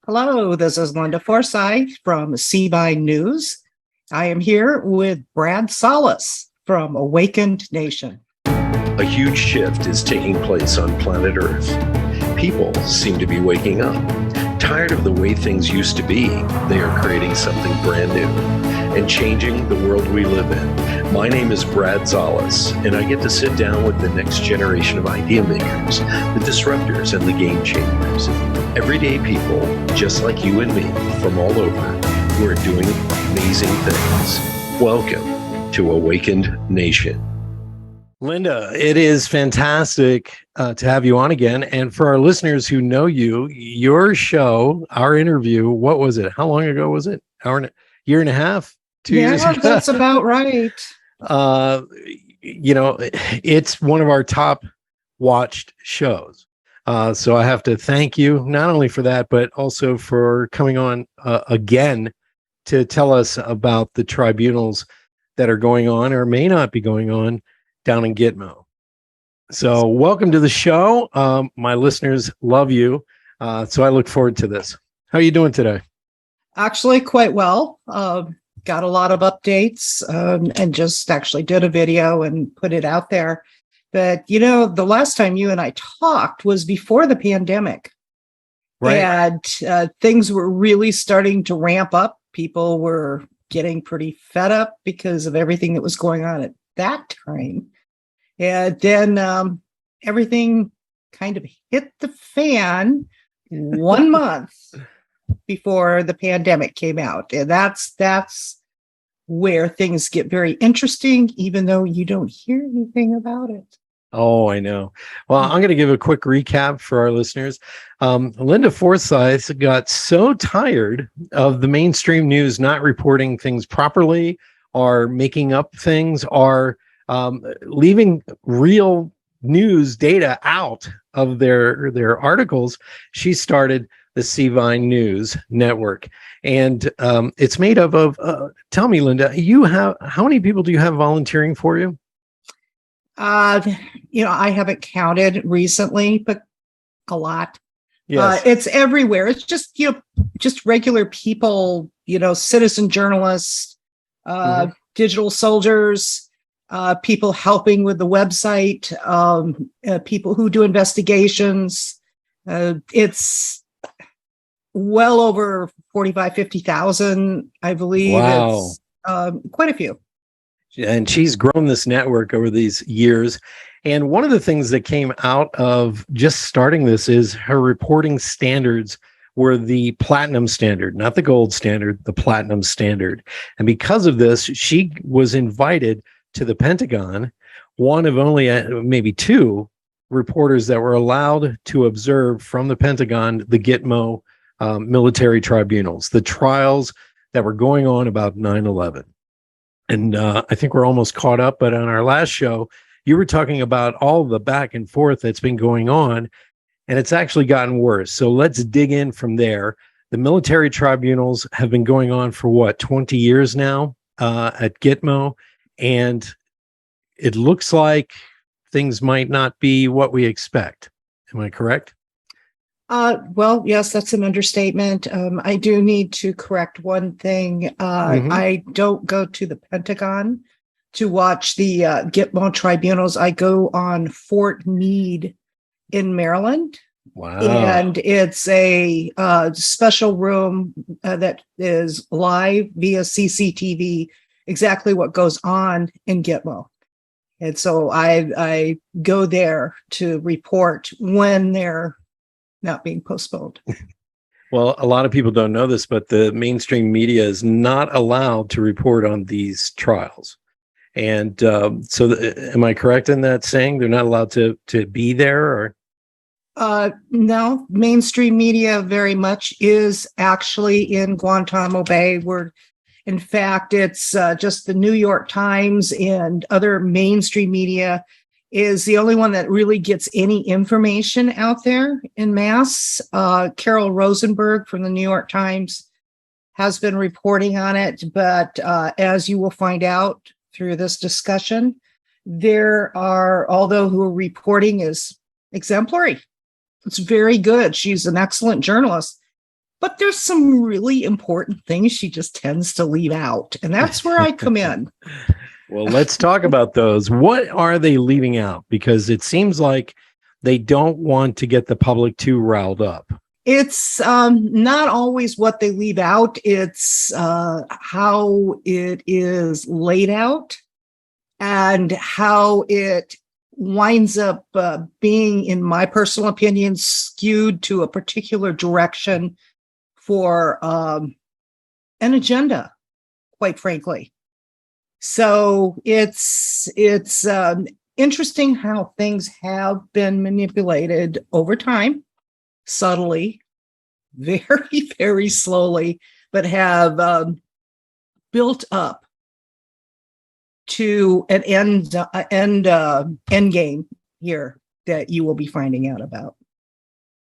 Hello, this is Linda Forsythe from CBI News. I am here with Brad Szollose from Awakened Nation. A huge shift is taking place on planet Earth. People seem to be waking up. Tired of the way things used to be, they are creating something brand new and changing the world we live in. My name is Brad Szollose, and I get to sit down with the next generation of idea makers, the disruptors, and the game changers. Everyday people, just like you and me, from all over, who are doing amazing things. Welcome to Awakened Nation. Linda, it is fantastic to have you on again. And for our listeners who know you, your show, our interview, what was it? How long ago was it? Year and a half? 2 years ago? Yeah, that's about right. It's one of our top watched shows. So I have to thank you not only for that, but also for coming on again to tell us about the tribunals that are going on or may not be going on down in GTMO. So welcome to the show. My listeners love you. So I look forward to this. How are you doing today? Actually, quite well. Got a lot of updates and just actually did a video and put it out there. But, the last time you and I talked was before the pandemic. Right. And things were really starting to ramp up. People were getting pretty fed up because of everything that was going on at that time. And then everything kind of hit the fan 1 month before the pandemic came out. And that's where things get very interesting, even though you don't hear anything about it. Oh, I know. Well, I'm going to give a quick recap for our listeners. Linda Forsythe got so tired of the mainstream news not reporting things properly or making up things or leaving real news data out of their articles. She started the CBI News Network, and it's made up of. Tell me, Linda, how many people do you have volunteering for you? I haven't counted recently, but a lot. Yes. It's everywhere. It's just just regular people. Citizen journalists, digital soldiers. People helping with the website, people who do investigations. It's well over 50,000, I believe. Wow. It's quite a few. And she's grown this network over these years. And one of the things that came out of just starting this is her reporting standards were the platinum standard, not the gold standard, the platinum standard. And because of this, she was invited to the Pentagon, one of only maybe two reporters that were allowed to observe from the Pentagon the GTMO military tribunals, the trials that were going on about 9/11. And I think we're almost caught up, but on our last show, you were talking about all the back and forth that's been going on, and it's actually gotten worse. So let's dig in from there. The military tribunals have been going on for 20 years now at GTMO. And it looks like things might not be what we expect. Am I correct? Well, yes, that's an understatement. I do need to correct one thing. I don't go to the Pentagon to watch the GTMO tribunals. I go on Fort Meade in Maryland. Wow. And it's a special room that is live via CCTV, exactly what goes on in GTMO. And so I go there to report when they're not being postponed. Well, a lot of people don't know this, but the mainstream media is not allowed to report on these trials. And am I correct in that saying they're not allowed to be there? Or no, mainstream media very much is actually in Guantanamo Bay. In fact, it's just the New York Times and other mainstream media is the only one that really gets any information out there in mass. Cheryl Rosenberg from the New York Times has been reporting on it, but as you will find out through this discussion, there are, although who are reporting is exemplary. It's very good. She's an excellent journalist, but there's some really important things she just tends to leave out. And that's where I come in. Well, let's talk about those. What are they leaving out? Because it seems like they don't want to get the public too riled up. It's not always what they leave out. It's how it is laid out and how it winds up being, in my personal opinion, skewed to a particular direction for an agenda, quite frankly. So it's interesting how things have been manipulated over time, subtly, very, very slowly, but have built up to an end game here that you will be finding out about.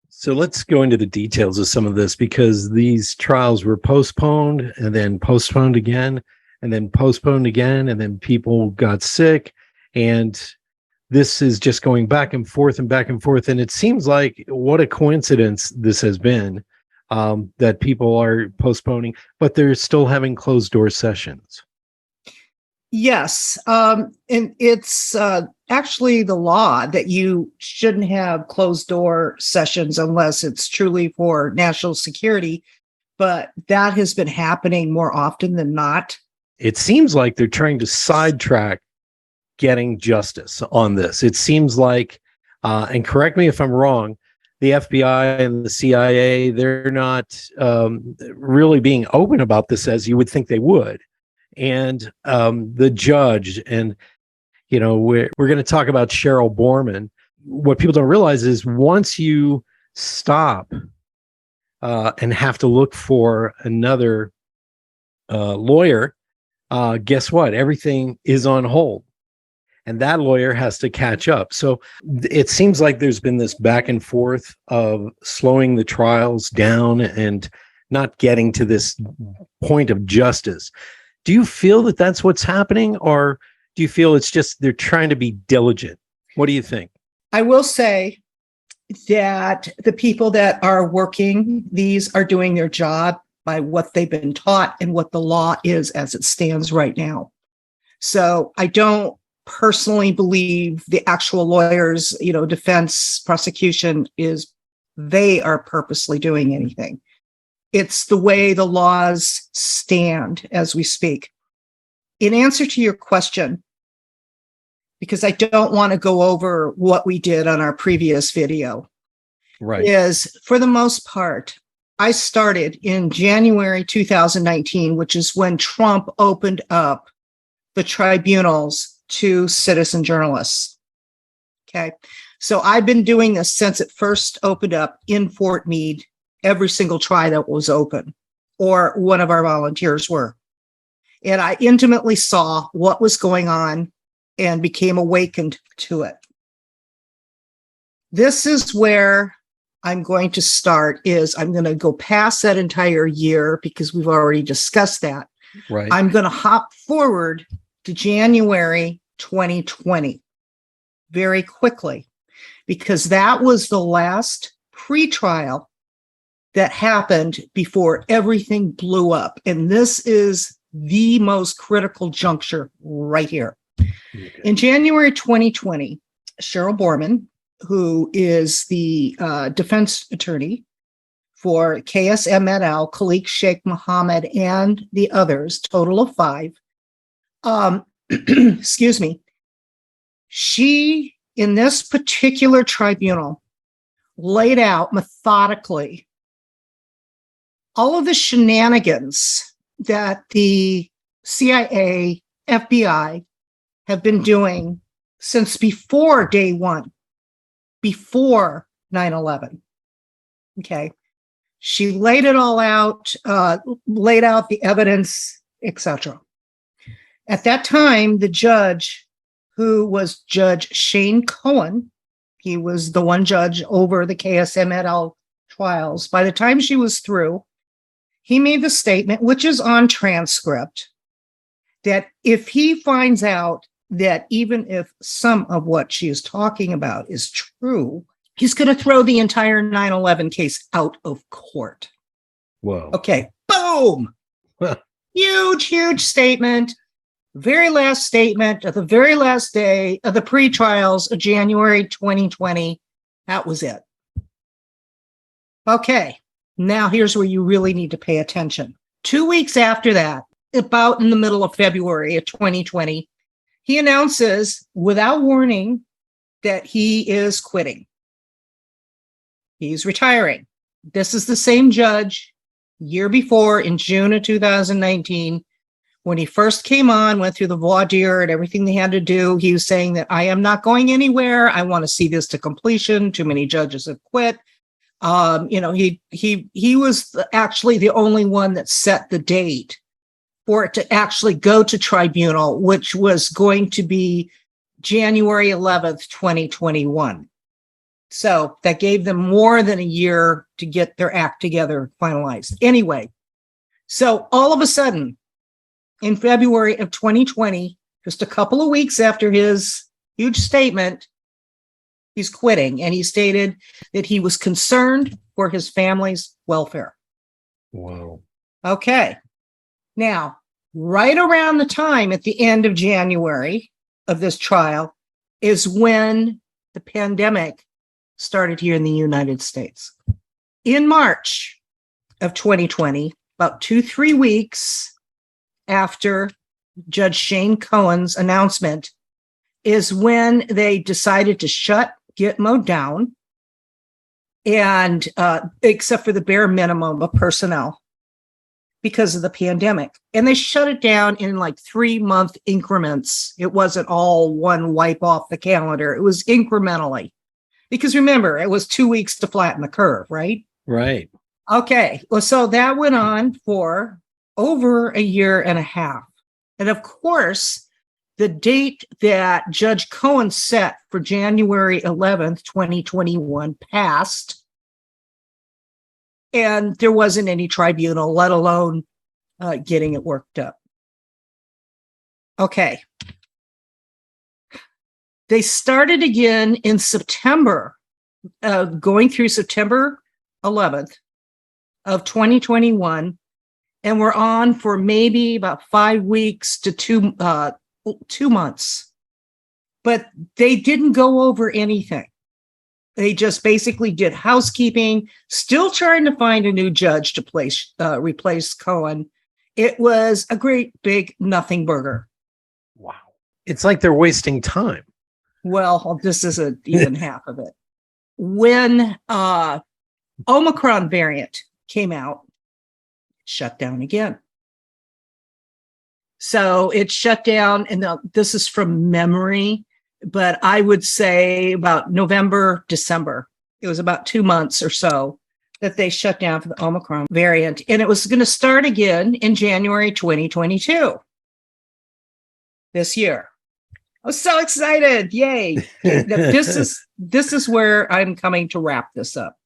So let's go into the details of some of this, because these trials were postponed and then postponed again and then postponed again, and then people got sick, and this is just going back and forth and back and forth. And it seems like what a coincidence this has been, that people are postponing, but they're still having closed door sessions. Yes. And it's actually the law that you shouldn't have closed door sessions unless it's truly for national security. But that has been happening more often than not. It seems like they're trying to sidetrack getting justice on this. It seems like, and correct me if I'm wrong, the FBI and the CIA, they're not really being open about this as you would think they would. And the judge, and, you know, we're going to talk about Cheryl Bormann. What people don't realize is once you stop and have to look for another lawyer, guess what? Everything is on hold. And that lawyer has to catch up. So it seems like there's been this back and forth of slowing the trials down and not getting to this point of justice. Do you feel that that's what's happening, or do you feel it's just they're trying to be diligent? What do you think? I will say that the people that are working these are doing their job by what they've been taught and what the law is as it stands right now. So I don't personally believe the actual lawyers, defense, prosecution they are purposely doing anything. It's the way the laws stand as we speak. In answer to your question, because I don't want to go over what we did on our previous video, right, is for the most part, I started in January 2019, which is when Trump opened up the tribunals to citizen journalists. Okay. So I've been doing this since it first opened up in Fort Meade, every single trial that was open, or one of our volunteers were. And I intimately saw what was going on and became awakened to it. This is where I'm going to start. I'm going to go past that entire year because we've already discussed that. Right. I'm going to hop forward to January 2020 very quickly, because that was the last pretrial that happened before everything blew up. And this is the most critical juncture right here. Okay. In January 2020, Cheryl Bormann, who is the defense attorney for KSM et al., Khalik Sheikh Mohammed, and the others, total of 5, excuse me, she, in this particular tribunal, laid out methodically all of the shenanigans that the CIA, FBI have been doing since before day one, before 9/11. Okay. She laid it all out, laid out the evidence, etc. At that time, the judge, who was Judge Shane Cohen, he was the one judge over the KSM et al. Trials. By the time she was through, he made the statement, which is on transcript, that if he finds out that even if some of what she is talking about is true, he's going to throw the entire 9/11 case out of court. Whoa. Okay, boom. Huge statement. Very last statement of the very last day of the pretrials of January 2020. That was it. Okay, now here's where you really need to pay attention. 2 weeks after that, about in the middle of February of 2020, he announces without warning that he is quitting. He's retiring. This is the same judge year before in June of 2019. When he first came on, went through the voir dire and everything they had to do, he was saying that I am not going anywhere. I want to see this to completion. Too many judges have quit. He was actually the only one that set the date for it to actually go to tribunal, which was going to be January 11th, 2021. So that gave them more than a year to get their act together, finalized. Anyway, so all of a sudden, in February of 2020, just a couple of weeks after his huge statement, he's quitting. And he stated that he was concerned for his family's welfare. Wow. Okay. Now, right around the time at the end of January of this trial is when the pandemic started here in the United States. In March of 2020, about 2-3 weeks after Judge Shane Cohen's announcement, is when they decided to shut GTMO down, and except for the bare minimum of personnel because of the pandemic. And they shut it down in like 3-month increments. It wasn't all one wipe off the calendar. It was incrementally. Because remember, it was 2 weeks to flatten the curve, right? Right. Okay. Well, so that went on for over a year and a half. And of course, the date that Judge Cohen set for January 11th, 2021 passed. And there wasn't any tribunal, let alone getting it worked up. Okay. They started again in September, going through September 11th of 2021, and we're on for maybe about 5 weeks to 2 months. But they didn't go over anything. They just basically did housekeeping, still trying to find a new judge to replace Cohen. It was a great big nothing burger. Wow. It's like they're wasting time. Well, this isn't even half of it. When Omicron variant came out, shut down again. So it shut down, and this is from memory, but I would say about November, December. It was about 2 months or so that they shut down for the Omicron variant. And it was going to start again in January 2022, this year. I was so excited. Yay. This is where I'm coming to wrap this up.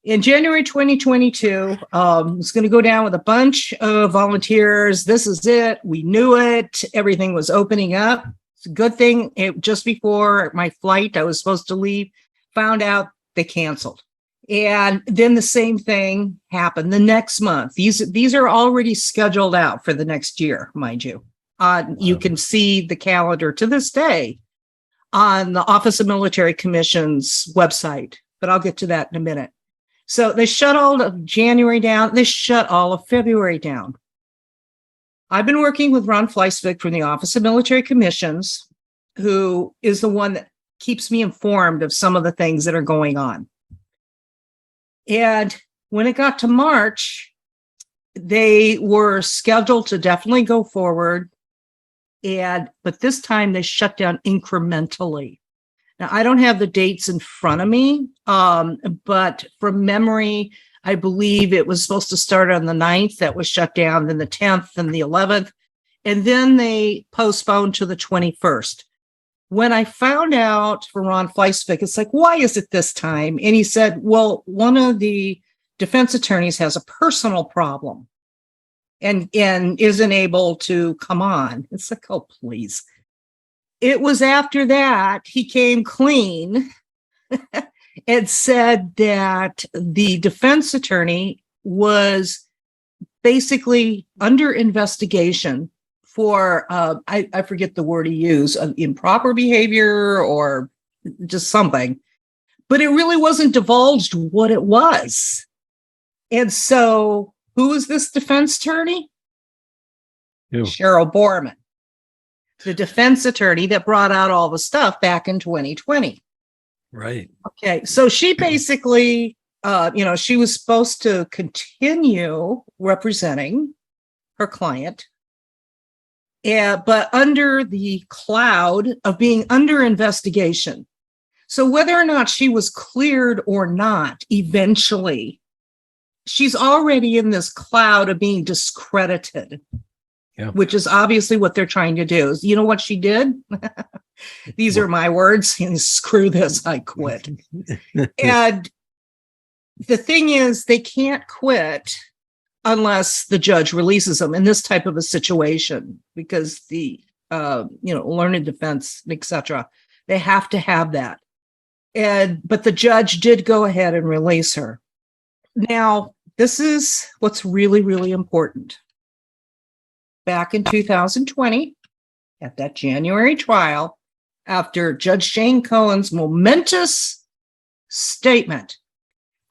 In January 2022, it's going to go down with a bunch of volunteers. This is it. We knew it. Everything was opening up. It's a good thing. Just before my flight, I was supposed to leave, found out they canceled. And then the same thing happened the next month. These are already scheduled out for the next year, mind you. You can see the calendar to this day on the Office of Military Commission's website, but I'll get to that in a minute. So they shut all of January down. They shut all of February down. I've been working with Ron Forsythe from the Office of Military Commissions, who is the one that keeps me informed of some of the things that are going on. And when it got to March, they were scheduled to definitely go forward. But this time they shut down incrementally. Now, I don't have the dates in front of me, but from memory, I believe it was supposed to start on the 9th. That was shut down, then the 10th and the 11th. And then they postponed to the 21st. When I found out from Ron Forsythe, it's like, why is it this time? And he said, well, one of the defense attorneys has a personal problem and isn't able to come on. It's like, oh, please. It was after that he came clean and said that the defense attorney was basically under investigation for, I forget the word he used, improper behavior or just something, but it really wasn't divulged what it was. And so who is this defense attorney? Who? Cheryl Bormann, the defense attorney that brought out all the stuff back in 2020. Right. Okay. So she basically, she was supposed to continue representing her client, but under the cloud of being under investigation. So whether or not she was cleared or not, eventually, she's already in this cloud of being discredited, which is obviously what they're trying to do. You know what she did? These are my words. Screw this, I quit. And the thing is, they can't quit unless the judge releases them in this type of a situation, because the, learned defense, etc. They have to have that. But the judge did go ahead and release her. Now, this is what's really, really important. Back in 2020, at that January trial, after Judge Shane Cohen's momentous statement,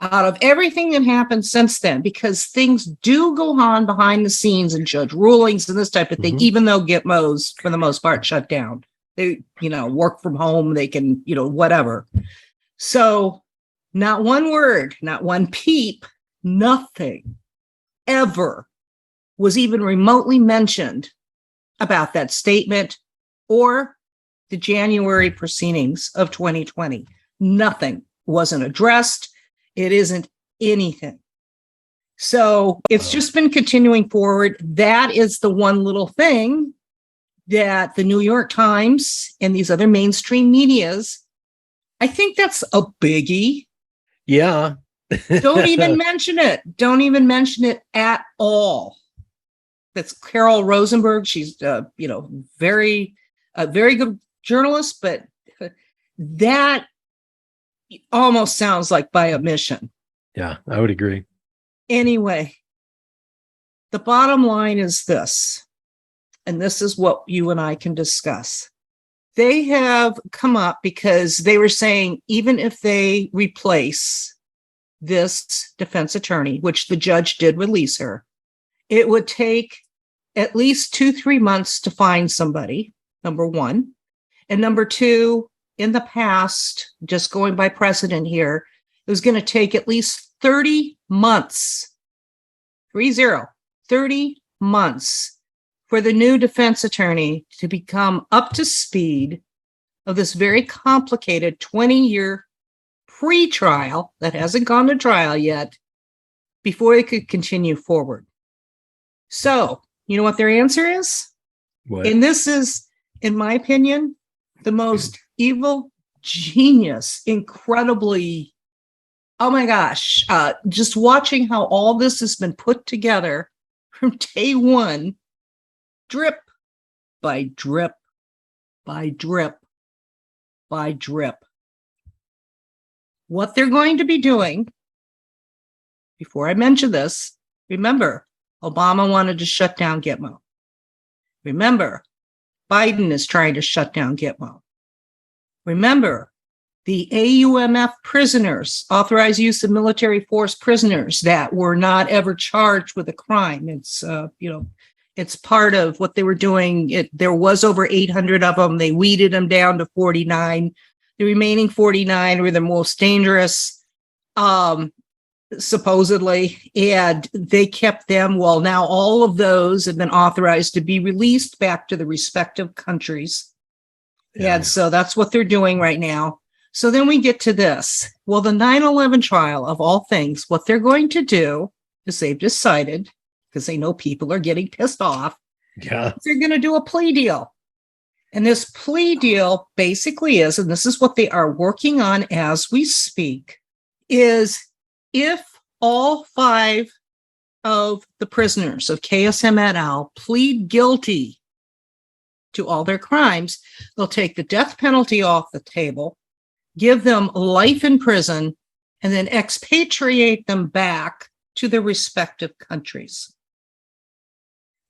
out of everything that happened since then, because things do go on behind the scenes and judge rulings and this type of thing, even though Gitmo's, for the most part, shut down. They, work from home, they can, whatever. So not one word, not one peep, nothing ever was even remotely mentioned about that statement or the January proceedings of 2020. Nothing wasn't addressed. It isn't anything. So it's just been continuing forward. That is the one little thing that the New York Times and these other mainstream medias, I think that's a biggie. Yeah. Don't even mention it. Don't even mention it at all. That's Cheryl Rosenberg. She's, very good journalist, but that almost sounds like by omission. Yeah, I would agree. Anyway, the bottom line is this, and this is what you and I can discuss. They have come up because they were saying, even if they replace this defense attorney, which the judge did release her, it would take at least 2-3 months to find somebody, number one. And number two, in the past, just going by precedent here, it was going to take at least 30 months, 30 months for the new defense attorney to become up to speed of this very complicated 20-year pre-trial that hasn't gone to trial yet before they could continue forward. So, you know what their answer is? What? And this is, in my opinion, the most evil, genius, incredibly, oh my gosh, just watching how all this has been put together from day one, drip by drip by drip by drip. What they're going to be doing, before I mention this, remember, Obama wanted to shut down Gitmo. Remember, Biden is trying to shut down Gitmo. Remember, the AUMF prisoners, authorized use of military force prisoners that were not ever charged with a crime. It's, it's part of what they were doing. There was over 800 of them. They weeded them down to 49. The remaining 49 were the most dangerous, supposedly, and they kept them. Well, now all of those have been authorized to be released back to the respective countries. Yeah. And so that's what they're doing right now. So then we get to this. Well, the 9/11 trial, of all things, what they're going to do is they've decided, because they know people are getting pissed off, they're going to do a plea deal. And this plea deal basically is, and this is what they are working on as we speak, is if all 5 of the prisoners of KSM et al. Plead guilty to all their crimes, they'll take the death penalty off the table, give them life in prison, and then expatriate them back to their respective countries.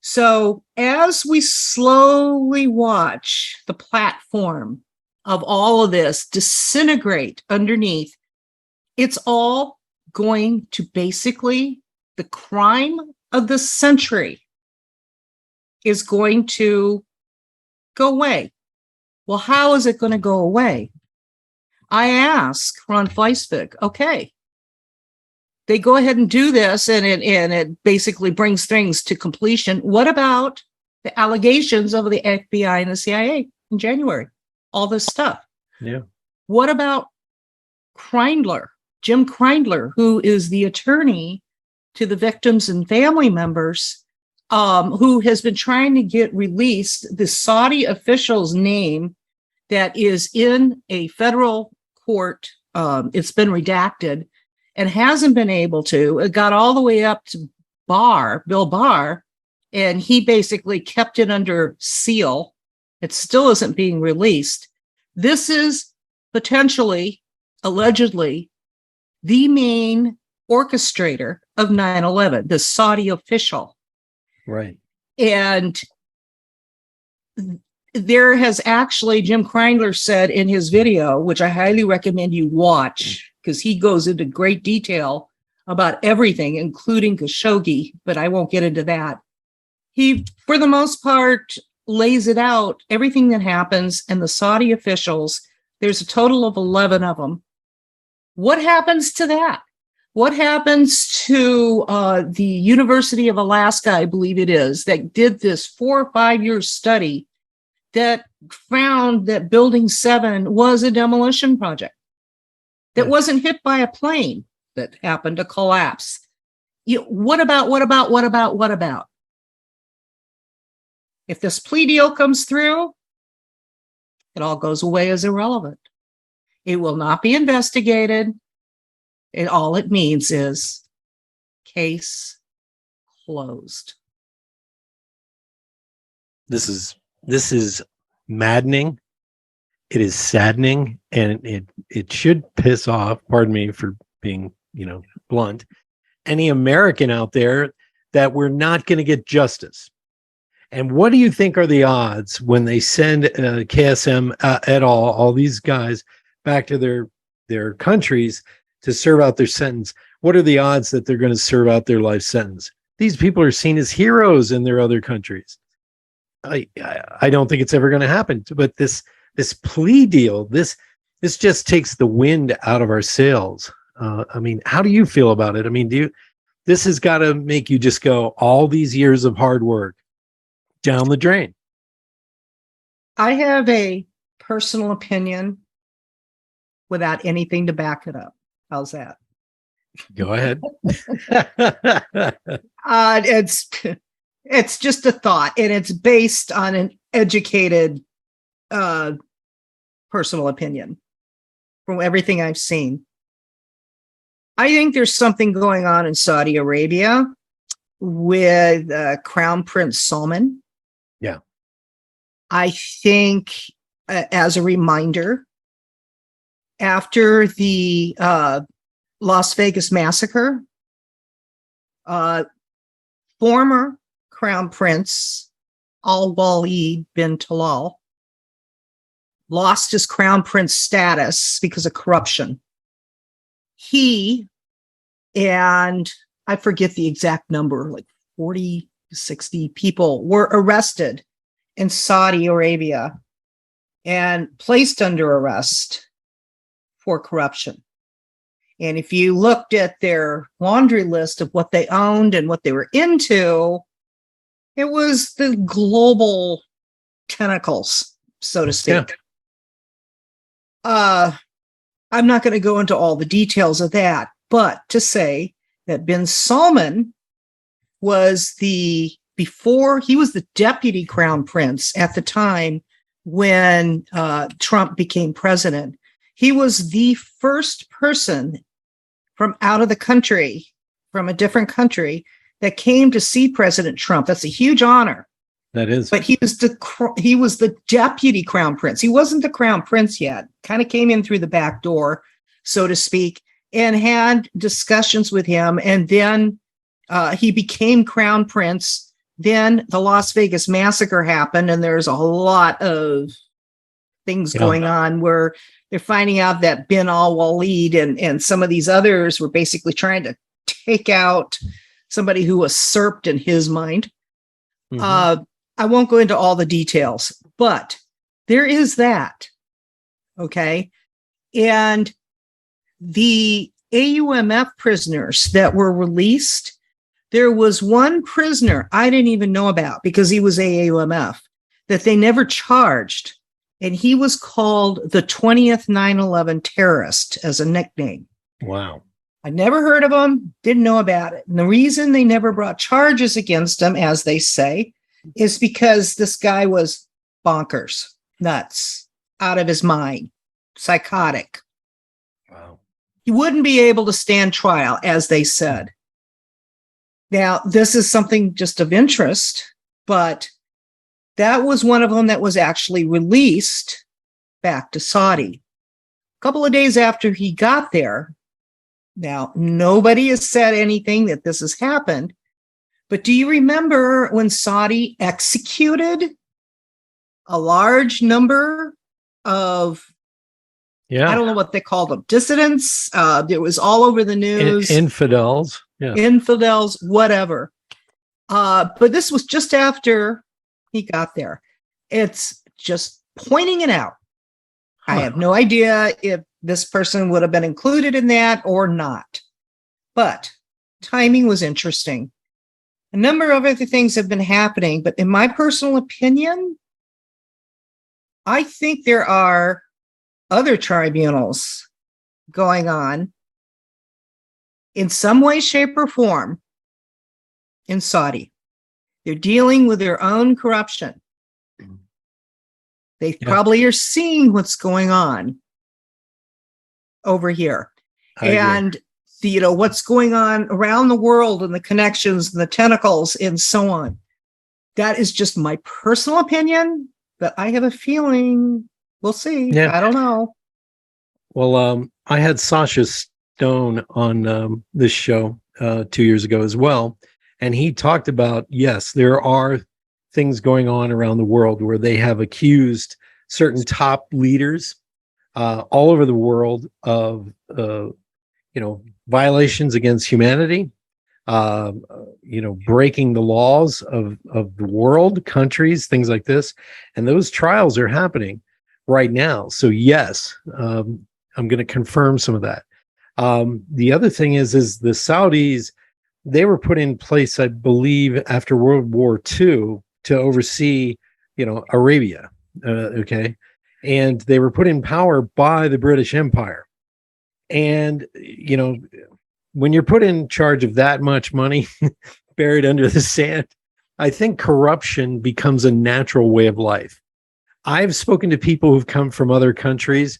So as we slowly watch the platform of all of this disintegrate underneath, it's all going to basically, the crime of the century is going to go away. Well, how is it going to go away? I ask Ron Forsythe, okay, they go ahead and do this, and it basically brings things to completion. What about the allegations of the FBI and the CIA in January? All this stuff. Yeah. What about Kreindler, Jim Kreindler, who is the attorney to the victims and family members, who has been trying to get released the Saudi official's name that is in a federal court. It's been redacted and hasn't been able to. It got all the way up to Bill Barr, and he basically kept it under seal. It still isn't being released. This is potentially, allegedly, the main orchestrator of 9/11, the Saudi official. Right. And there has actually, Jim Kreindler said in his video, which I highly recommend you watch, because he goes into great detail about everything, including Khashoggi, but I won't get into that. He, for the most part, lays it out, everything that happens, and the Saudi officials, there's a total of 11 of them. What happens to that? What happens to the University of Alaska, I believe it is, that did this 4 or 5 year study that found that Building 7 was a demolition project that wasn't hit by a plane that happened to collapse? What about? If this plea deal comes through, it all goes away as irrelevant. It will not be investigated. All it means is case closed. This is maddening. It is saddening, and it should piss off, pardon me for being, blunt, any American out there that we're not going to get justice. And what do you think are the odds when they send KSM et al., all these guys, back to their countries to serve out their sentence? What are the odds that they're going to serve out their life sentence? These people are seen as heroes in their other countries. I don't think it's ever going to happen. But this plea deal, this just takes the wind out of our sails. How do you feel about it? This has got to make you just go, all these years of hard work down the drain. I have a personal opinion without anything to back it up. How's that? Go ahead. It's just a thought, and it's based on an educated personal opinion from everything I've seen. I think there's something going on in Saudi Arabia with Crown Prince Salman. Yeah. I think, as a reminder, after the Las Vegas massacre, former Crown Prince Al-Walid bin Talal lost his Crown Prince status because of corruption. He, and I forget the exact number, like 40, 60 people were arrested in Saudi Arabia and placed under arrest for corruption. And if you looked at their laundry list of what they owned and what they were into, it was the global tentacles, so to speak. Yeah. I'm not going to go into all the details of that, but to say that bin Salman was he was the deputy crown prince at the time when Trump became president. He was the first person from out of the country, from a different country, that came to see President Trump. That's a huge honor. That is. But he was the deputy crown prince. He wasn't the crown prince yet. Kind of came in through the back door, so to speak. and had discussions with him. And then he became crown prince. Then the Las Vegas massacre happened, and there's a lot of things going on where they're finding out that bin al-Walid and some of these others were basically trying to take out somebody who was usurped in his mind. I won't go into all the details, but there is that. Okay. And the AUMF prisoners that were released, there was one prisoner I didn't even know about because he was AUMF that they never charged. And he was called the 20th 9/11 terrorist as a nickname. Wow. I never heard of him, didn't know about it. And the reason they never brought charges against him, as they say, is because this guy was bonkers, nuts, out of his mind, psychotic. Wow. He wouldn't be able to stand trial, as they said. Now, this is something just of interest, but that was one of them that was actually released back to Saudi. A couple of days after he got there, now, nobody has said anything that this has happened, but do you remember when Saudi executed a large number of, I don't know what they called them, dissidents? It was all over the news. Infidels. Yeah. Infidels, whatever. But this was just after he got there. It's just pointing it out. I have no idea if this person would have been included in that or not. But timing was interesting. A number of other things have been happening, but in my personal opinion, I think there are other tribunals going on in some way, shape, or form in Saudi. They're dealing with their own corruption. They probably are seeing what's going on over here. And what's going on around the world and the connections and the tentacles and so on. That is just my personal opinion, but I have a feeling we'll see. I don't know. Well, I had Sasha Stone on this show 2 years ago as well. And he talked about, yes, there are things going on around the world where they have accused certain top leaders all over the world of, violations against humanity, breaking the laws of the world, countries, things like this. And those trials are happening right now. So yes, I'm going to confirm some of that. The other thing is the Saudis, they were put in place, I believe, after World War II to oversee, Arabia. Okay. And they were put in power by the British Empire. And, when you're put in charge of that much money buried under the sand, I think corruption becomes a natural way of life. I've spoken to people who've come from other countries.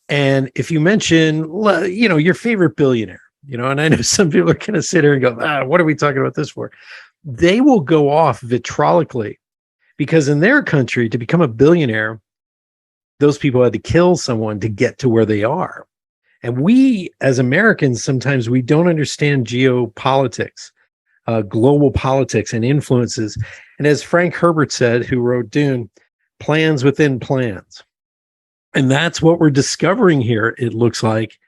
And if you mention, your favorite billionaire, and I know some people are going to sit here and go, what are we talking about this for? They will go off vitriolically because in their country, to become a billionaire, those people had to kill someone to get to where they are. And we, as Americans, sometimes we don't understand geopolitics, global politics and influences. And as Frank Herbert said, who wrote Dune, plans within plans. And that's what we're discovering here. It looks like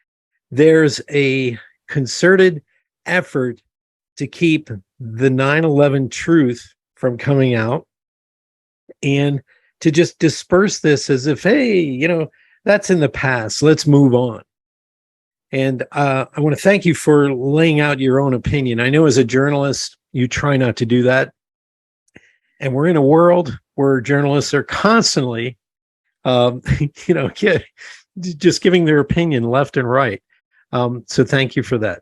there's a concerted effort to keep the 9/11 truth from coming out and to just disperse this as if, hey, that's in the past. Let's move on. And I want to thank you for laying out your own opinion. I know as a journalist, you try not to do that. And we're in a world where journalists are constantly, just giving their opinion left and right. So thank you for that.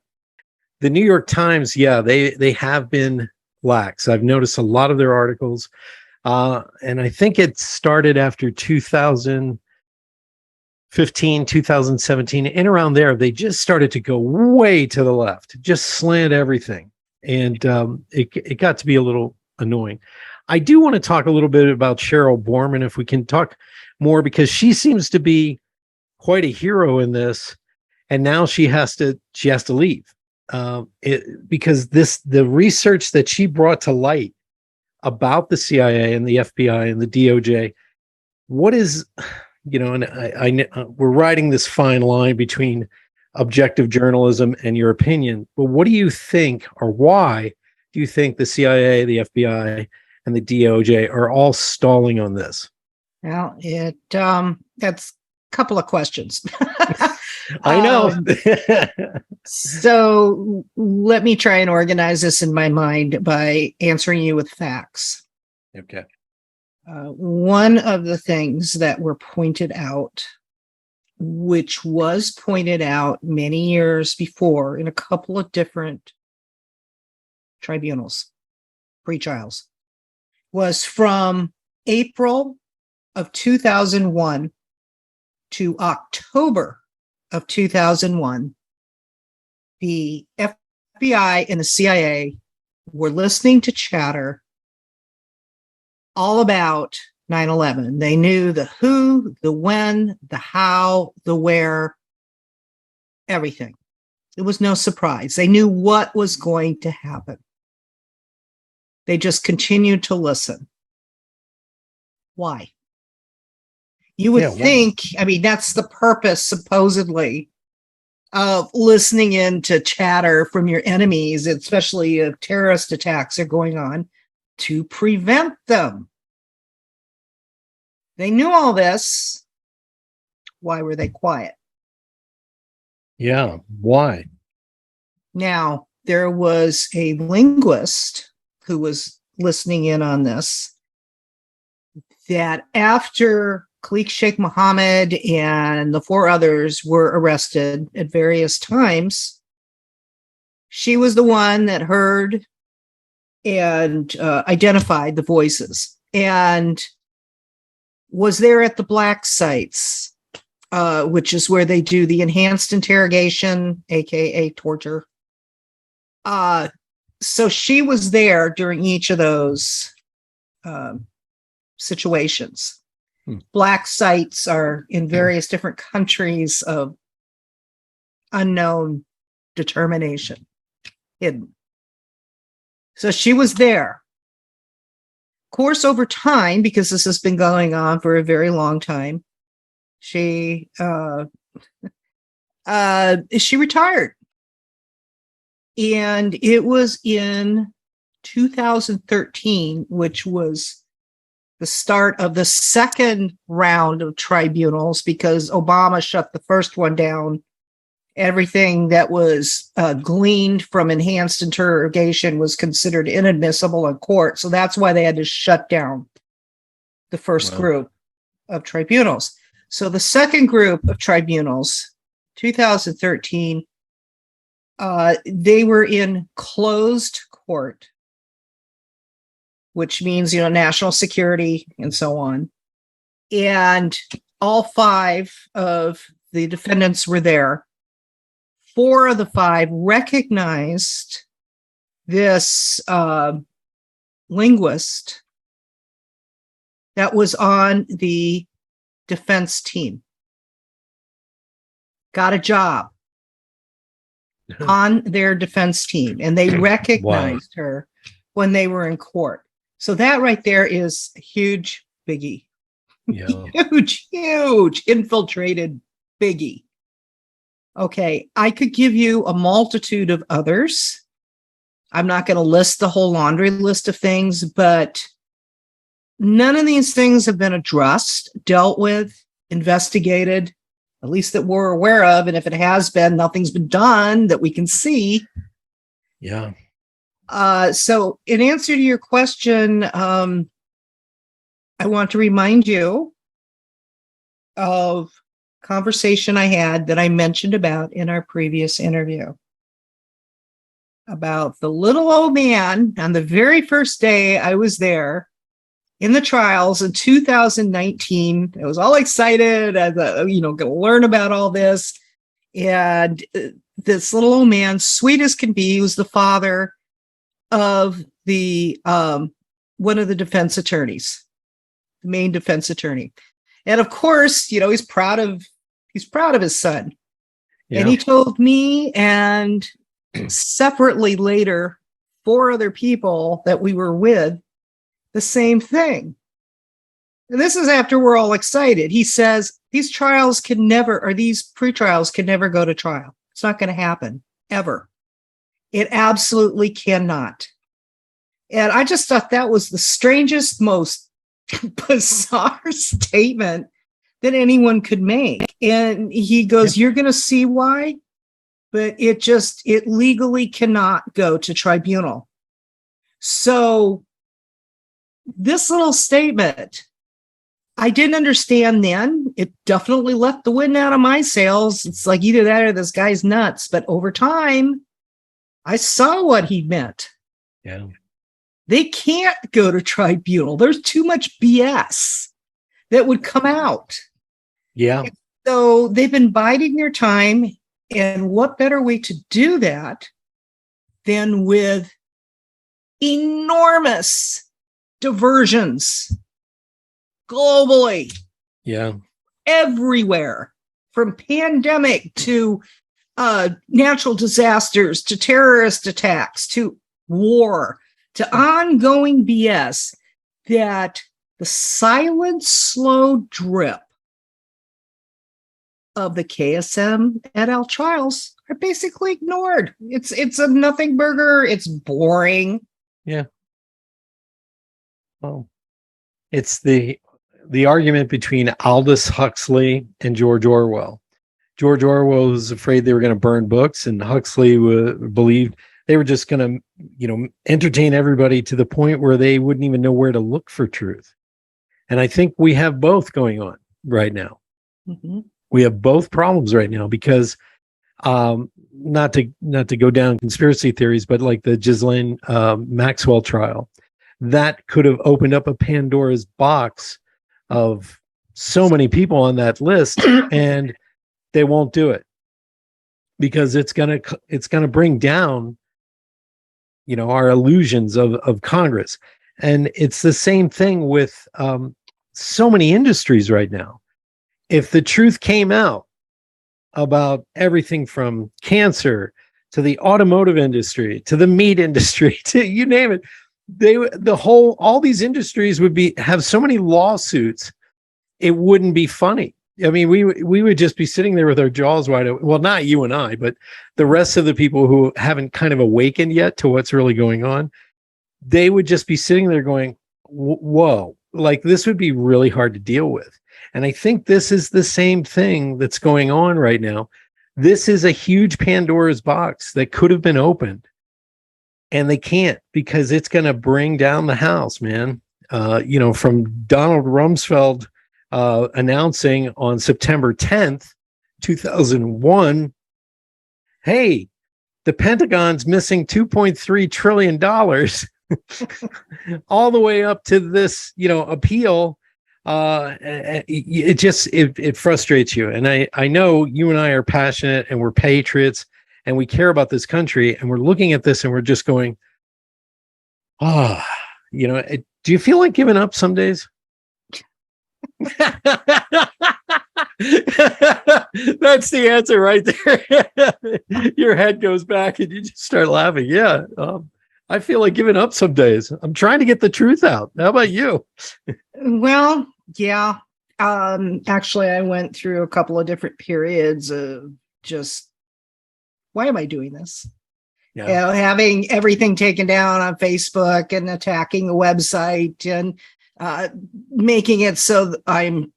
The New York Times, they have been lax. I've noticed a lot of their articles. And I think it started after 2015, 2017, and around there, they just started to go way to the left, just slant everything. And it got to be a little annoying. I do want to talk a little bit about Cheryl Bormann, if we can talk more, because she seems to be quite a hero in this. and now she has to leave because the research that she brought to light about the CIA and the FBI and the DOJ, what is, and we're riding this fine line between objective journalism and your opinion, but what do you think, or why do you think the CIA, the FBI, and the DOJ are all stalling on this? Well, that's a couple of questions. I know. So let me try and organize this in my mind by answering you with facts. Okay. One of the things that were pointed out, which was pointed out many years before in a couple of different tribunals, pretrials, was from April of 2001 to October of 2001, the FBI and the CIA were listening to chatter all about 9/11. They knew the who, the when, the how, the where, everything. It was no surprise. They knew what was going to happen. They just continued to listen. Why? You would think, that's the purpose, supposedly, of listening in to chatter from your enemies, especially if terrorist attacks are going on, to prevent them. They knew all this. Why were they quiet? Yeah, why? Now, there was a linguist who was listening in on this, that after Khalik Sheikh Mohammed and the 4 others were arrested at various times, she was the one that heard and identified the voices and was there at the black sites, which is where they do the enhanced interrogation, aka torture. So she was there during each of those situations. Black sites are in various different countries of unknown determination, hidden. So she was there. Of course, over time, because this has been going on for a very long time, she retired. And it was in 2013, which was the start of the second round of tribunals, because Obama shut the first one down. Everything that was gleaned from enhanced interrogation was considered inadmissible in court. So that's why they had to shut down the first group of tribunals. So the second group of tribunals, 2013, they were in closed court, which means, national security and so on. And all 5 of the defendants were there. 4 of the 5 recognized this linguist that was on the defense team, got a job on their defense team, and they recognized her when they were in court. So that right there is a huge biggie. Yeah. huge infiltrated biggie. Okay, I could give you a multitude of others. I'm not going to list the whole laundry list of things, but none of these things have been addressed, dealt with, investigated, at least that we're aware of. And if it has been, nothing's been done that we can see. Yeah. So in answer to your question, I want to remind you of conversation I had that I mentioned about in our previous interview about the little old man on the very first day I was there in the trials in 2019. I was all excited as going to learn about all this. And this little old man, sweet as can be, was the father of the one of the defense attorneys, the main defense attorney. And of course, he's proud of his son. And he told me and separately later, 4 other people that we were with, the same thing. And this is after we're all excited. He says these trials can never, or these pretrials can never go to trial. It's not going to happen ever. It absolutely cannot. And I just thought that was the strangest, most bizarre statement that anyone could make. And he goes, you're going to see why, but it legally cannot go to tribunal. So this little statement, I didn't understand then. It definitely left the wind out of my sails. It's like either that or this guy's nuts. But over time, I saw what he meant. Yeah. They can't go to tribunal. There's too much BS that would come out. Yeah. So they've been biding their time. And what better way to do that than with enormous diversions globally? Yeah. Everywhere, from pandemic to natural disasters to terrorist attacks to war to ongoing BS, that the silent, slow drip of the KSM et al. Trials are basically ignored. It's a nothing burger. It's boring. Yeah. Well, it's the argument between Aldous Huxley and George Orwell. George Orwell was afraid they were going to burn books, and Huxley believed they were just going to, entertain everybody to the point where they wouldn't even know where to look for truth. And I think we have both going on right now. Mm-hmm. We have both problems right now because, not to go down conspiracy theories, but like the Ghislaine Maxwell trial, that could have opened up a Pandora's box of so many people on that list, and they won't do it because it's gonna bring down, our illusions of Congress. And it's the same thing with so many industries right now. If the truth came out about everything from cancer to the automotive industry to the meat industry to you name it, all these industries would have so many lawsuits, it wouldn't be funny. I mean, we would just be sitting there with our jaws wide open. Well, not you and I, but the rest of the people who haven't kind of awakened yet to what's really going on, they would just be sitting there going, whoa, like this would be really hard to deal with. And I think this is the same thing that's going on right now. This is a huge Pandora's box that could have been opened, and they can't because it's going to bring down the house, man. From Donald Rumsfeld announcing on September 10th, 2001, hey, the Pentagon's missing $2.3 trillion, all the way up to this, appeal. It frustrates you. And I know you and I are passionate and we're patriots and we care about this country, and we're looking at this and we're just going, do you feel like giving up some days? That's the answer right there. Your head goes back and you just start laughing. Yeah. I feel like giving up some days. I'm trying to get the truth out. How about you? Well, yeah. Actually, I went through a couple of different periods of just, why am I doing this? Yeah. Having everything taken down on Facebook and attacking a website and making it so that I'm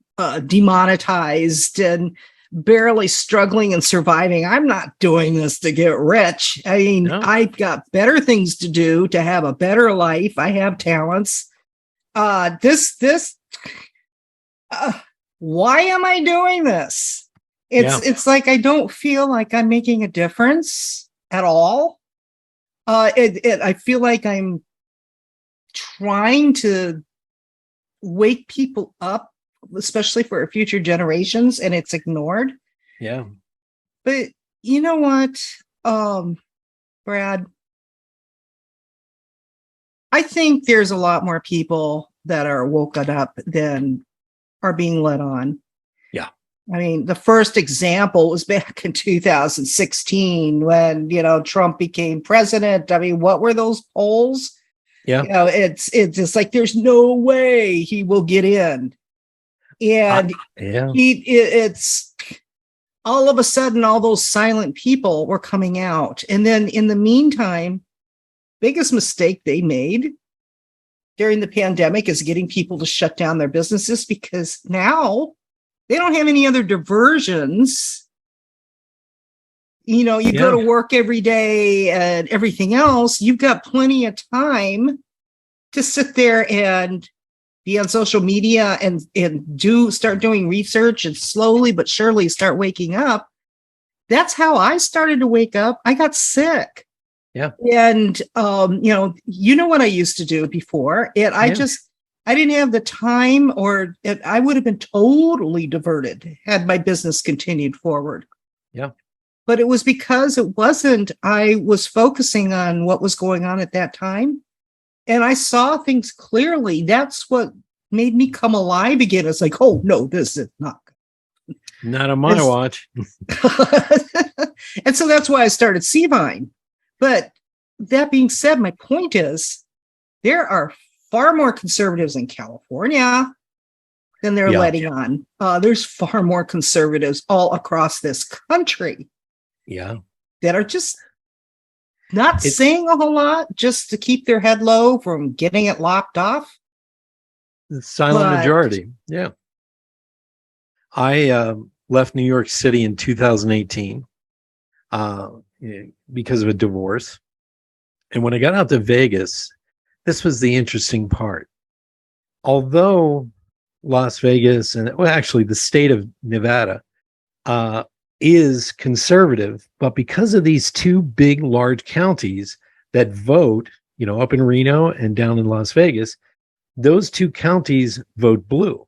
demonetized and barely struggling and surviving. I'm not doing this to get rich. I mean, no. I've got better things to do to have a better life. I have talents. Why am I doing this? It's like I don't feel like I'm making a difference at all. I feel like I'm trying to wake people up, especially for future generations, and it's ignored. Yeah. But you know what, Brad? I think there's a lot more people that are woken up than are being led on. Yeah. I mean, the first example was back in 2016 when, Trump became president. I mean, what were those polls? Yeah. It's just like, there's no way he will get in. And Yeah. it's all of a sudden, all those silent people were coming out. And then in the meantime, biggest mistake they made during the pandemic is getting people to shut down their businesses, because now they don't have any other diversions. You go to work every day and everything else. You've got plenty of time to sit there and be on social media and start doing research and slowly but surely start waking up. That's how I started to wake up. I got sick. Yeah. And, what I used to do before, and I didn't have the time, or I would have been totally diverted had my business continued forward. Yeah. But it was because I was focusing on what was going on at that time. And I saw things clearly. That's what made me come alive again. It's like, oh no, this is not on my watch. And so that's why I started Seavine. But that being said, my point is there are far more conservatives in California than they're letting on. There's far more conservatives all across this country. Yeah. That are just not saying a whole lot, just to keep their head low from getting it locked off. The silent majority. Yeah. I left New York City in 2018 because of a divorce. And when I got out to Vegas, this was the interesting part. Although Las Vegas actually the state of Nevada is conservative, but because of these two big, large counties that vote, up in Reno and down in Las Vegas, those two counties vote blue.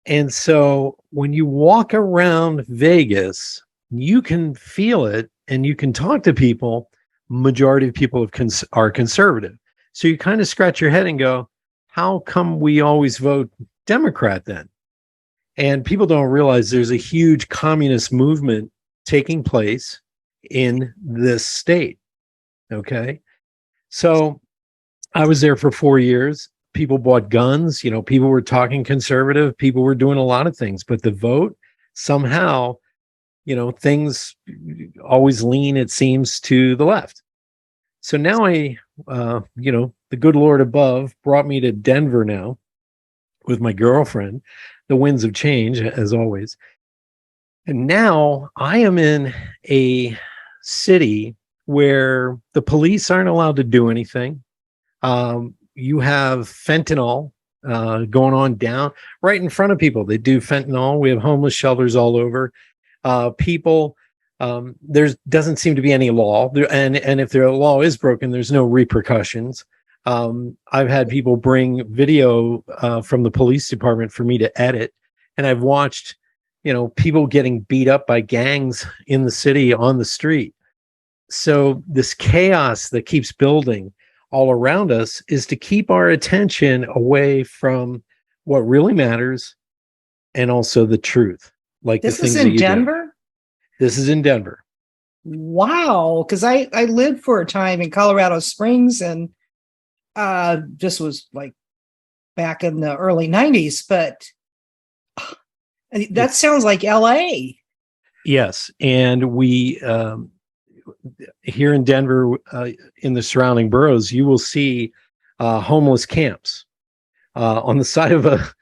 And so when you walk around Vegas, you can feel it and you can talk to people. Majority of people are conservative. So you kind of scratch your head and go, how come we always vote Democrat then? And people don't realize there's a huge communist movement taking place in this state. Okay. So I was there for 4 years. People bought guns, people were talking conservative, people were doing a lot of things, but the vote somehow, things always lean, it seems, to the left. So now the good Lord above brought me to Denver now with my girlfriend. The winds of change, as always. And now I am in a city where the police aren't allowed to do anything. You have fentanyl going on down right in front of people. They do fentanyl. We have homeless shelters all over. People, there doesn't seem to be any law. And if the law is broken, there's no repercussions. I've had people bring video from the police department for me to edit. And I've watched, people getting beat up by gangs in the city on the street. So this chaos that keeps building all around us is to keep our attention away from what really matters and also the truth. Like this is in Denver? This is in Denver. Wow. Because I lived for a time in Colorado Springs, and this was like back in the early 90s, but that sounds like LA. Yes. And we, here in Denver, in the surrounding boroughs, you will see homeless camps on the side of a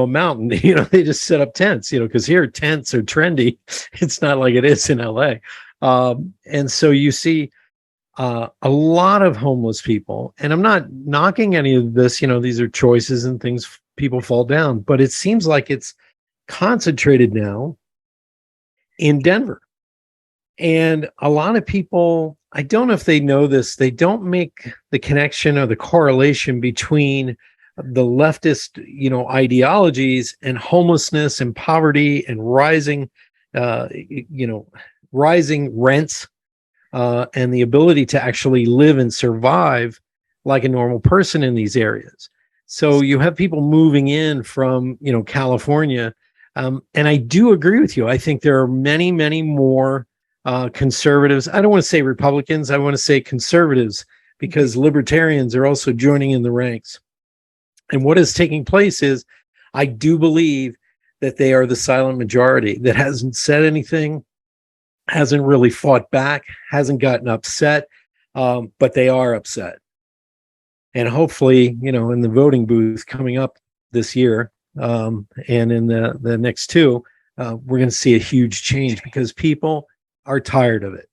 mountain. They just set up tents, because here tents are trendy. It's not like it is in LA. And so you see a lot of homeless people, and I'm not knocking any of this, these are choices and things, people fall down, but it seems like it's concentrated now in Denver. And a lot of people, I don't know if they know this, they don't make the connection or the correlation between the leftist, ideologies and homelessness and poverty and rising rents, and the ability to actually live and survive like a normal person in these areas. So you have people moving in from, California, And I do agree with you. I think there are many, many more conservatives. I don't want to say Republicans. I want to say conservatives, because libertarians are also joining in the ranks. And what is taking place is, I do believe that they are the silent majority that hasn't said anything, hasn't really fought back, hasn't gotten upset, but they are upset. And hopefully, in the voting booth coming up this year, and in the next two, we're going to see a huge change, because people are tired of it.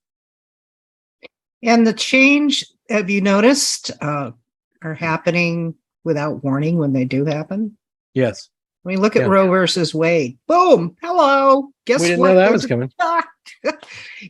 And the change, have you noticed, are happening without warning when they do happen? Yes. I mean, look at Roe versus Wade. Boom. Hello. Guess we didn't what? know that was coming.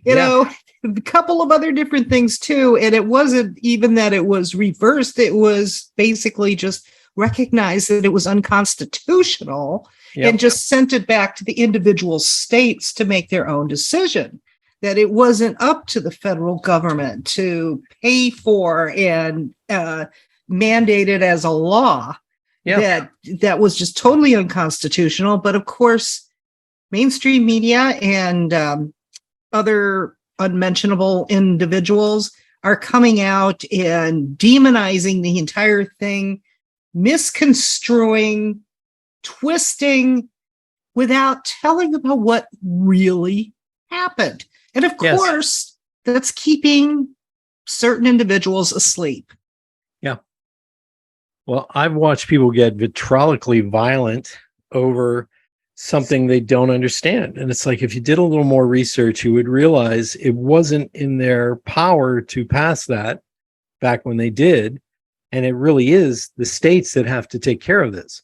You know, a couple of other different things too. And it wasn't even that it was reversed. It was basically just recognized that it was unconstitutional and just sent it back to the individual states to make their own decision. That it wasn't up to the federal government to pay for and mandate it as a law. That was just totally unconstitutional. But of course, mainstream media and other unmentionable individuals are coming out and demonizing the entire thing, misconstruing, twisting, without telling about what really happened. And of course, that's keeping certain individuals asleep. Yeah. Well, I've watched people get vitriolically violent over something they don't understand. And it's like, if you did a little more research, you would realize it wasn't in their power to pass that back when they did. And it really is the states that have to take care of this.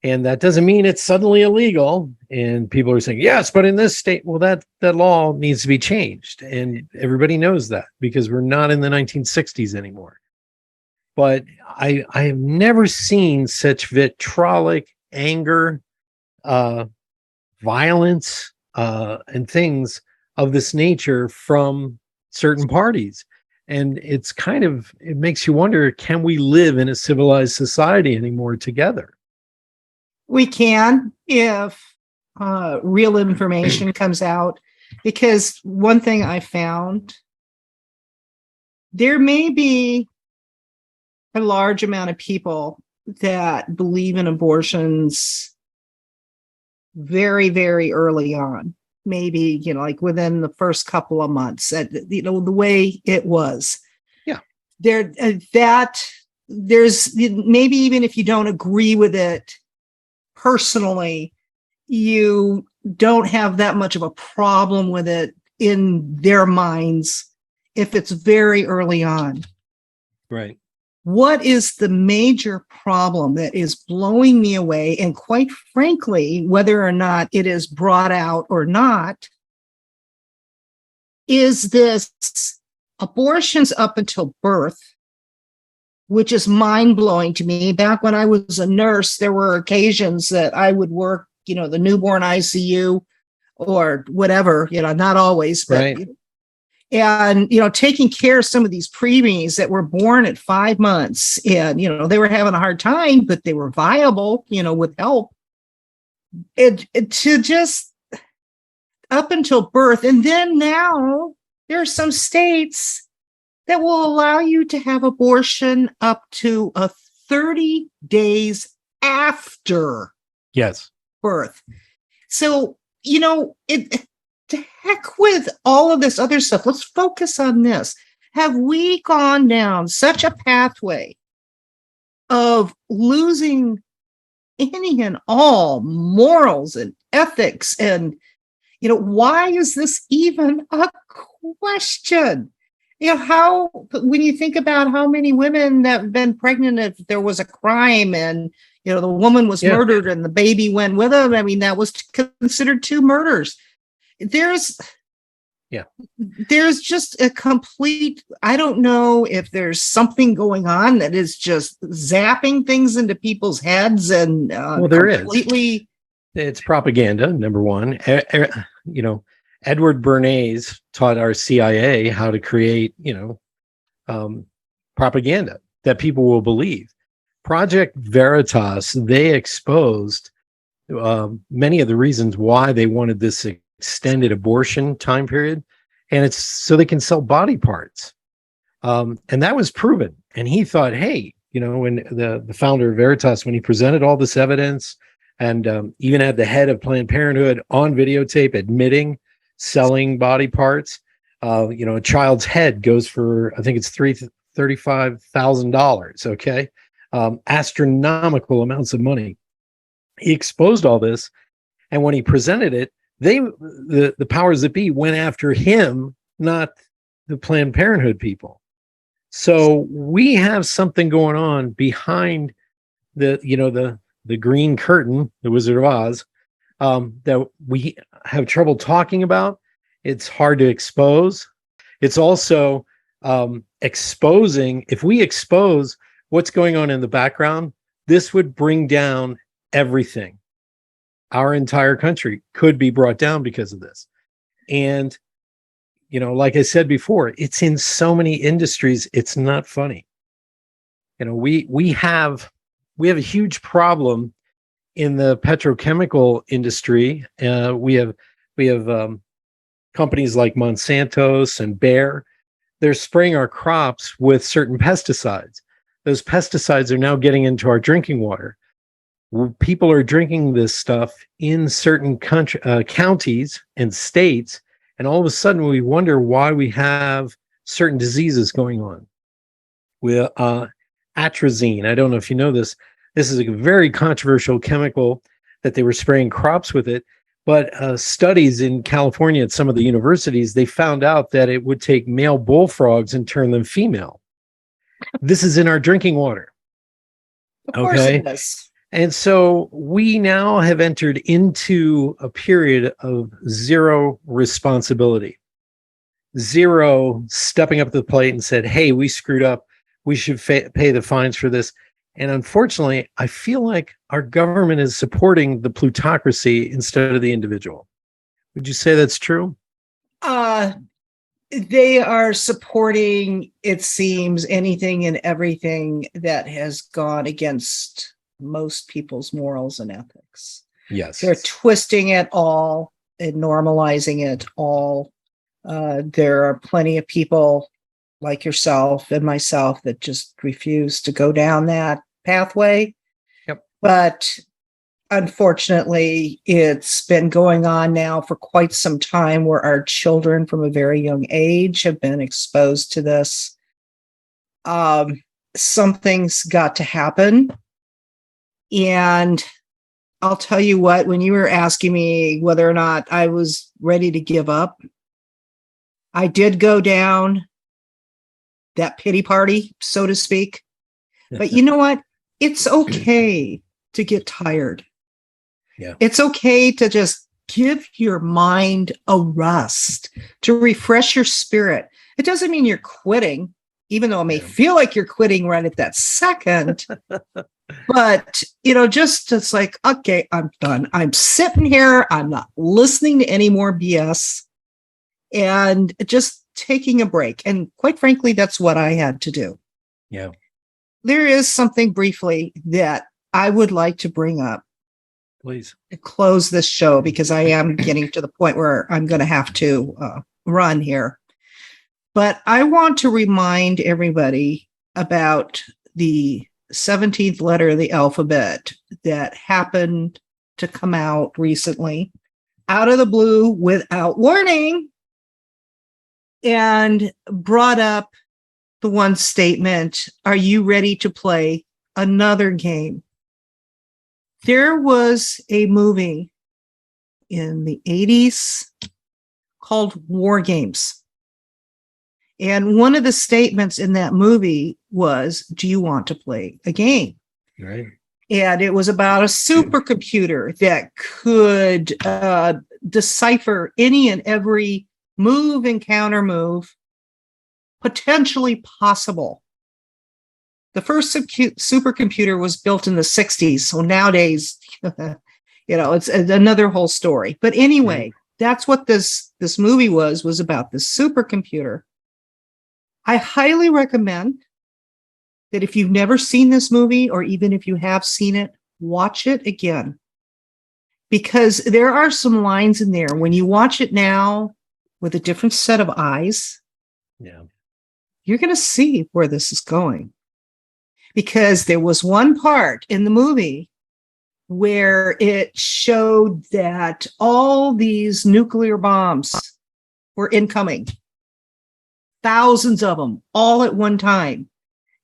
And that doesn't mean it's suddenly illegal. And people are saying, yes, but in this state, well, that law needs to be changed. And everybody knows that, because we're not in the 1960s anymore. But I have never seen such vitriolic anger, violence, and things of this nature from certain parties. And it makes you wonder, can we live in a civilized society anymore together? We can, if real information comes out, because one thing I found, there may be a large amount of people that believe in abortions very, very early on, maybe, like within the first couple of months, the way it was. Yeah. There's maybe, even if you don't agree with it personally, you don't have that much of a problem with it in their minds if it's very early on. Right. What is the major problem that is blowing me away? And quite frankly, whether or not it is brought out or not, is this abortions up until birth, which is mind-blowing to me. Back when I was a nurse, there were occasions that I would work, the newborn ICU or whatever, not always, but, right. And, taking care of some of these preemies that were born at 5 months, and, they were having a hard time, but they were viable, with help. To just up until birth. And then now there are some states that will allow you to have abortion up to 30 days after birth. So, to heck with all of this other stuff. Let's focus on this. Have we gone down such a pathway of losing any and all morals and ethics? And, why is this even a question? When you think about how many women that have been pregnant, if there was a crime and, the woman was murdered and the baby went with them, I mean, that was considered 2 murders. There's just a complete, I don't know if there's something going on that is just zapping things into people's heads and there completely. Is. It's propaganda, number one. Edward Bernays taught our CIA how to create, propaganda that people will believe. Project Veritas, they exposed many of the reasons why they wanted this extended abortion time period, and it's so they can sell body parts. And that was proven. And he thought, hey, when the founder of Veritas, when he presented all this evidence and even had the head of Planned Parenthood on videotape admitting selling body parts, a child's head goes for, I think it's $35,000. Okay. Astronomical amounts of money. He exposed all this. And when he presented it, the powers that be went after him, not the Planned Parenthood people. So we have something going on behind the green curtain, the Wizard of Oz, that we have trouble talking about. It's hard to expose. It's also exposing. If we expose what's going on in the background, this would bring down everything. Our entire country could be brought down because of this. And like I said before, it's in so many industries, it's not funny. We have a huge problem in the petrochemical industry. We have companies like Monsanto's and Bayer. They're spraying our crops with certain pesticides. Those pesticides are now getting into our drinking water. People are drinking this stuff in certain counties and states. And all of a sudden, we wonder why we have certain diseases going on. With atrazine, I don't know if you know this. This is a very controversial chemical that they were spraying crops with it. But studies in California at some of the universities, they found out that it would take male bullfrogs and turn them female. This is in our drinking water. Of course it is. And so we now have entered into a period of zero responsibility, zero stepping up to the plate and said, hey, we screwed up. We should pay the fines for this. And unfortunately, I feel like our government is supporting the plutocracy instead of the individual. Would you say that's true? They are supporting, it seems, anything and everything that has gone against most people's morals and ethics. Yes. They're twisting it all and normalizing it all. There are plenty of people like yourself and myself that just refuse to go down that pathway. Yep. But unfortunately, it's been going on now for quite some time where our children from a very young age have been exposed to this. Something's got to happen. And I'll tell you what, when you were asking me whether or not I was ready to give up, I did go down that pity party, so to speak. But you know what? It's okay to get tired. Yeah. It's okay to just give your mind a rest, to refresh your spirit. It doesn't mean you're quitting, even though it may feel like you're quitting right at that second. But, just it's like, okay, I'm done. I'm sitting here. I'm not listening to any more BS and just taking a break. And quite frankly, that's what I had to do. Yeah. There is something briefly that I would like to bring up. Please. To close this show, because I am getting to the point where I'm going to have to run here. But I want to remind everybody about the 17th letter of the alphabet that happened to come out recently, out of the blue, without warning, and brought up the one statement, are you ready to play another game? There was a movie in the 80s called War Games. And one of the statements in that movie was, do you want to play a game? Right. And it was about a supercomputer that could decipher any and every move and counter move potentially possible. The first supercomputer was built in the 60s. So nowadays, it's another whole story. But anyway, that's what this movie was about this supercomputer. I highly recommend that if you've never seen this movie, or even if you have seen it, watch it again. because there are some lines in there. When you watch it now with a different set of eyes, Yeah. you're going to see where this is going. Because there was one part in the movie where it showed that all these nuclear bombs were incoming. Thousands of them, all at one time.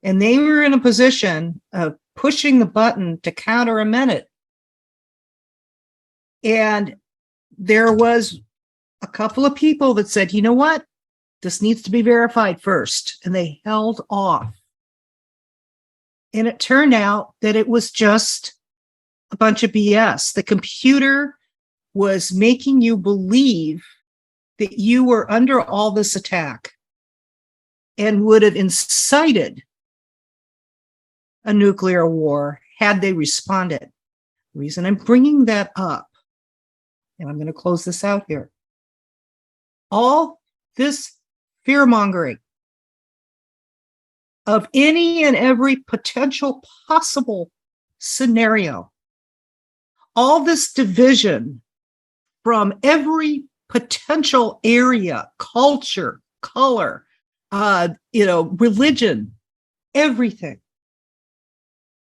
And they were in a position of pushing the button to counter a minute. And there was a couple of people that said, you know what? This needs to be verified first. And they held off. And it turned out that it was just a bunch of BS. The computer was making you believe that you were under all this attack and would have incited a nuclear war had they responded. The reason I'm bringing that up, and I'm going to close this out here, all this fear-mongering of any and every potential possible scenario, all this division from every potential area, culture, color, religion, everything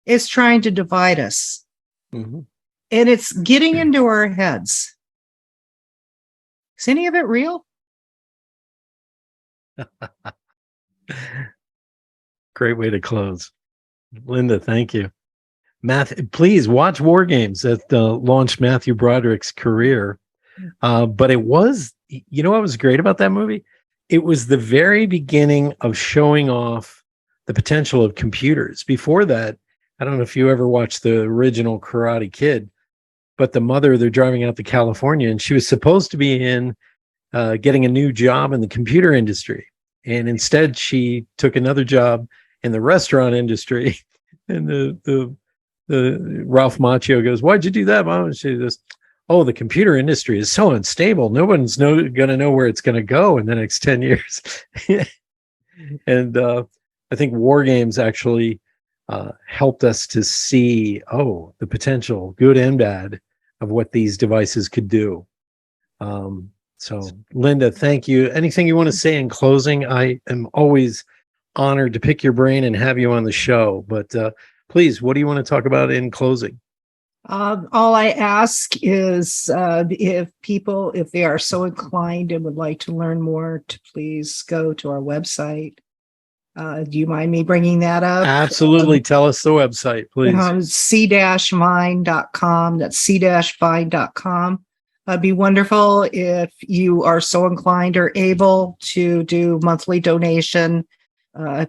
is trying to divide us. Mm-hmm. And it's getting into our heads. Is any of it real? Great way to close. Linda, thank you. Please watch War Games. That launched Matthew Broderick's career. But it was, what was great about that movie? It was the very beginning of showing off the potential of computers. Before that, I don't know if you ever watched the original Karate Kid, but the mother, they're driving out to California, and she was supposed to be in getting a new job in the computer industry. And instead, she took another job in the restaurant industry. And the Ralph Macchio goes, "Why'd you do that, Mom?" And she goes, "Oh, the computer industry is so unstable. No one's going to know where it's going to go in the next 10 years. And I think War Games actually helped us to see, the potential, good and bad, of what these devices could do. So, Linda, thank you. Anything you want to say in closing? I am always honored to pick your brain and have you on the show. But please, what do you want to talk about in closing? All I ask is if they are so inclined and would like to learn more, to please go to our website. Do you mind me bringing that up? Absolutely. Tell us the website, please. c-vine.com. That's c-vine.com. It'd be wonderful if you are so inclined or able to do monthly donation,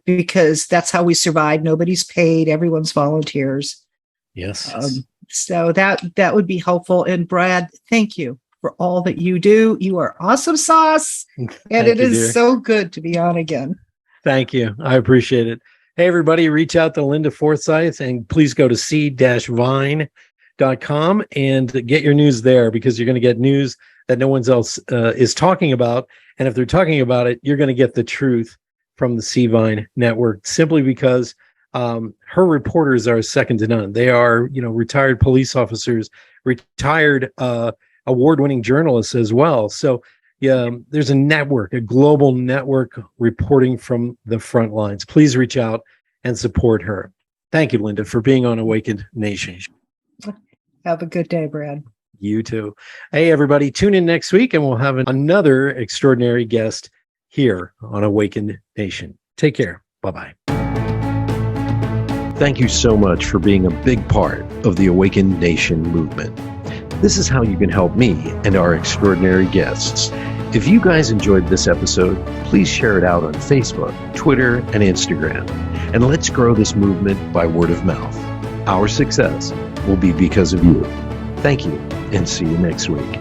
because that's how we survive. Nobody's paid. Everyone's volunteers. Yes. So that would be helpful. And Brad, thank you for all that you do. You are awesome sauce. And it is so good to be on again. Thank you. I appreciate it. Hey, everybody, reach out to Linda Forsythe and please go to c-vine.com and get your news there, because you're going to get news that no one else is talking about. And if they're talking about it, you're going to get the truth from the C-Vine network, simply because her reporters are second to none. They are, retired police officers, retired award-winning journalists as well. So there's a network, a global network reporting from the front lines. Please reach out and support her. Thank you, Linda, for being on Awakened Nation. Have a good day, Brad. You too. Hey, everybody, tune in next week and we'll have another extraordinary guest here on Awakened Nation. Take care. Bye-bye. Thank you so much for being a big part of the Awakened Nation movement. This is how you can help me and our extraordinary guests. If you guys enjoyed this episode, please share it out on Facebook, Twitter, and Instagram. And let's grow this movement by word of mouth. Our success will be because of you. Thank you, and see you next week.